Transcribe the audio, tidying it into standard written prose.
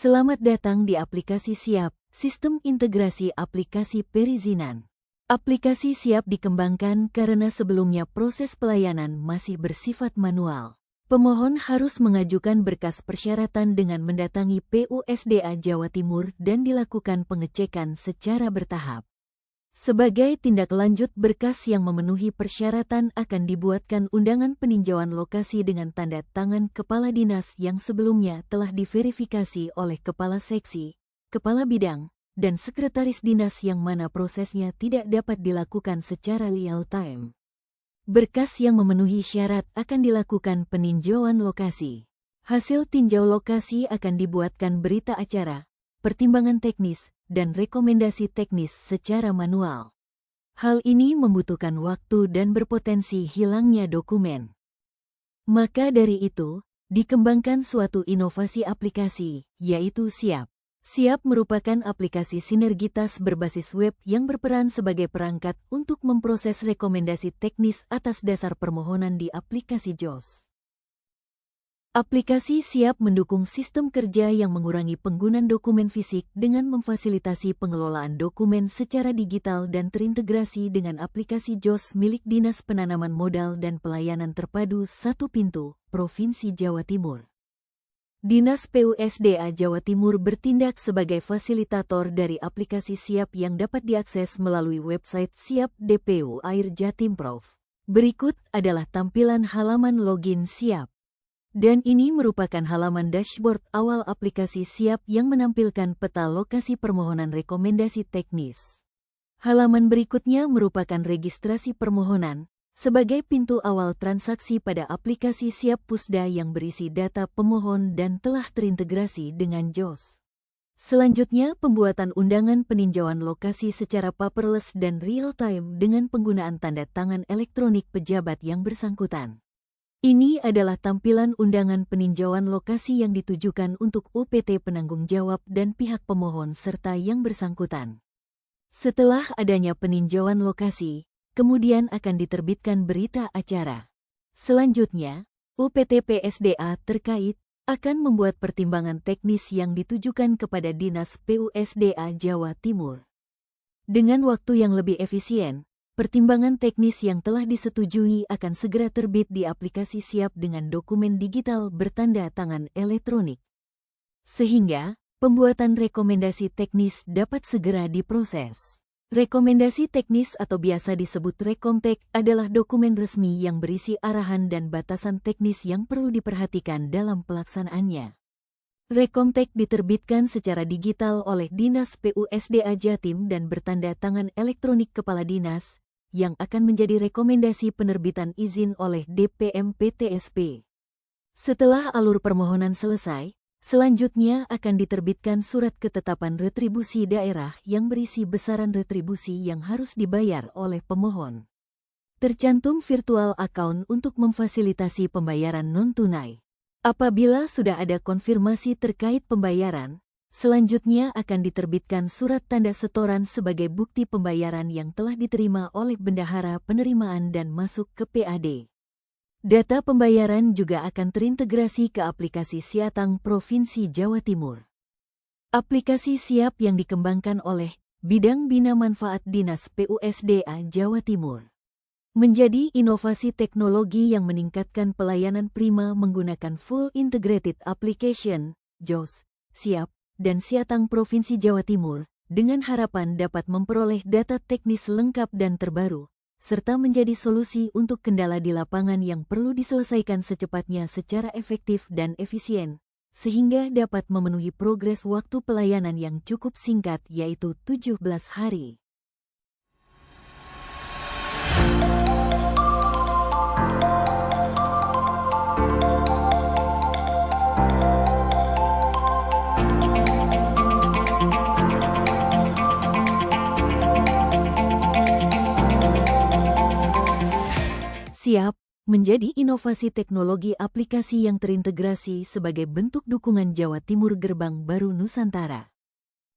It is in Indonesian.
Selamat datang di aplikasi Siap, Sistem Integrasi Aplikasi Perizinan. Aplikasi Siap dikembangkan karena sebelumnya proses pelayanan masih bersifat manual. Pemohon harus mengajukan berkas persyaratan dengan mendatangi PUSDA Jawa Timur dan dilakukan pengecekan secara bertahap. Sebagai tindak lanjut berkas yang memenuhi persyaratan akan dibuatkan undangan peninjauan lokasi dengan tanda tangan kepala dinas yang sebelumnya telah diverifikasi oleh kepala seksi, kepala bidang, dan sekretaris dinas yang mana prosesnya tidak dapat dilakukan secara real time. Berkas yang memenuhi syarat akan dilakukan peninjauan lokasi. Hasil tinjau lokasi akan dibuatkan berita acara, pertimbangan teknis, dan rekomendasi teknis secara manual. Hal ini membutuhkan waktu dan berpotensi hilangnya dokumen. Maka dari itu, dikembangkan suatu inovasi aplikasi, yaitu Siap. Siap merupakan aplikasi sinergitas berbasis web yang berperan sebagai perangkat untuk memproses rekomendasi teknis atas dasar permohonan di aplikasi JOS. Aplikasi Siap mendukung sistem kerja yang mengurangi penggunaan dokumen fisik dengan memfasilitasi pengelolaan dokumen secara digital dan terintegrasi dengan aplikasi JOS milik Dinas Penanaman Modal dan Pelayanan Terpadu Satu Pintu, Provinsi Jawa Timur. Dinas PUSDA Jawa Timur bertindak sebagai fasilitator dari aplikasi Siap yang dapat diakses melalui website Siap DPU Air Jatimprov. Berikut adalah tampilan halaman login Siap. Dan ini merupakan halaman dashboard awal aplikasi Siap yang menampilkan peta lokasi permohonan rekomendasi teknis. Halaman berikutnya merupakan registrasi permohonan, sebagai pintu awal transaksi pada aplikasi Siap Pusda yang berisi data pemohon dan telah terintegrasi dengan JOS. Selanjutnya, pembuatan undangan peninjauan lokasi secara paperless dan real-time dengan penggunaan tanda tangan elektronik pejabat yang bersangkutan. Ini adalah tampilan undangan peninjauan lokasi yang ditujukan untuk UPT penanggung jawab dan pihak pemohon serta yang bersangkutan. Setelah adanya peninjauan lokasi, kemudian akan diterbitkan berita acara. Selanjutnya, UPT PSDA terkait akan membuat pertimbangan teknis yang ditujukan kepada Dinas PUSDA Jawa Timur. Dengan waktu yang lebih efisien, pertimbangan teknis yang telah disetujui akan segera terbit di aplikasi Siap dengan dokumen digital bertanda tangan elektronik. Sehingga, pembuatan rekomendasi teknis dapat segera diproses. Rekomendasi teknis atau biasa disebut Rekomtek adalah dokumen resmi yang berisi arahan dan batasan teknis yang perlu diperhatikan dalam pelaksanaannya. Rekomtek diterbitkan secara digital oleh Dinas PUSDA Jatim dan bertanda tangan elektronik Kepala Dinas, yang akan menjadi rekomendasi penerbitan izin oleh DPM PTSP. Setelah alur permohonan selesai, selanjutnya akan diterbitkan surat ketetapan retribusi daerah yang berisi besaran retribusi yang harus dibayar oleh pemohon. Tercantum virtual account untuk memfasilitasi pembayaran non-tunai. Apabila sudah ada konfirmasi terkait pembayaran, selanjutnya akan diterbitkan surat tanda setoran sebagai bukti pembayaran yang telah diterima oleh bendahara penerimaan dan masuk ke PAD. Data pembayaran juga akan terintegrasi ke aplikasi Siatang Provinsi Jawa Timur. Aplikasi Siap yang dikembangkan oleh Bidang Bina Manfaat Dinas PUSDA Jawa Timur. Menjadi inovasi teknologi yang meningkatkan pelayanan prima menggunakan Full Integrated Application, JOS, Siap, dan Siatang Provinsi Jawa Timur, dengan harapan dapat memperoleh data teknis lengkap dan terbaru, serta menjadi solusi untuk kendala di lapangan yang perlu diselesaikan secepatnya secara efektif dan efisien, sehingga dapat memenuhi progres waktu pelayanan yang cukup singkat yaitu 17 hari. Siap menjadi inovasi teknologi aplikasi yang terintegrasi sebagai bentuk dukungan Jawa Timur Gerbang Baru Nusantara.